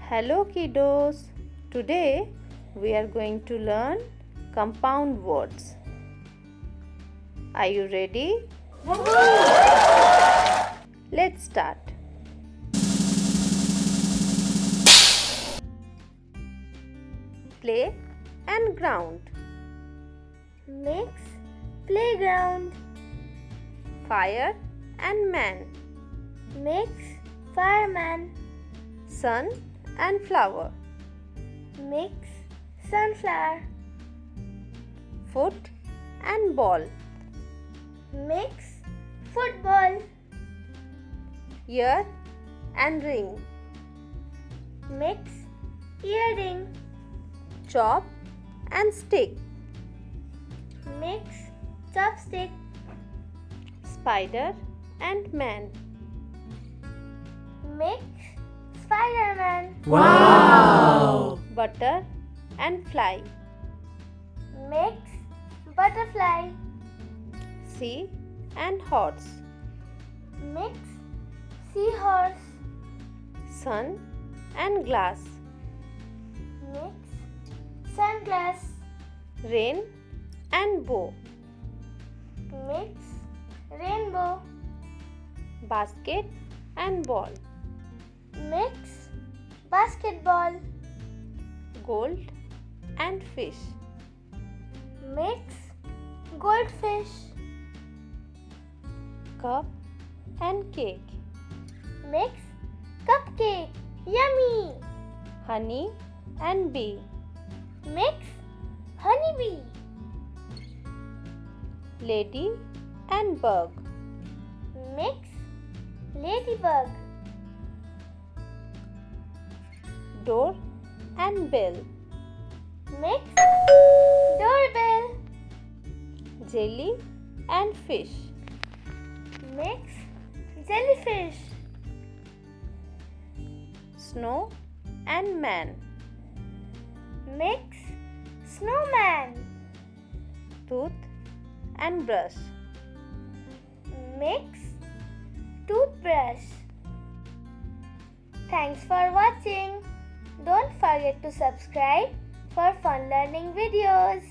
Hello kiddos, today we are going to learn compound words. Are you ready? Let's start. Play and ground. Mix, playground. Fire and man. Mix, fireman. Sun and flower. Mix, sunflower. Foot and ball. Mix, football. Ear and ring. Mix, earring. Chop and stick. Mix, chopstick. Spider and man. Mix, Spider-Man. Wow! Butter and fly. Mix, butterfly. Sea and horse. Mix, seahorse. Sun and glass. Mix, sunglass. Rain and bow. Mix, rainbow. Basket and ball. Mix, basketball. Gold and fish. Mix, goldfish. Cup and cake. Mix, cupcake. Yummy. Honey and bee. Mix, honeybee. Lady and bug. Mix, ladybug. Door and bell. Mix, doorbell. Jelly and fish. Mix, jellyfish. Snow and man. Mix, snowman. Tooth and brush. Mix, toothbrush. Thanks for watching. Don't forget to subscribe for fun learning videos.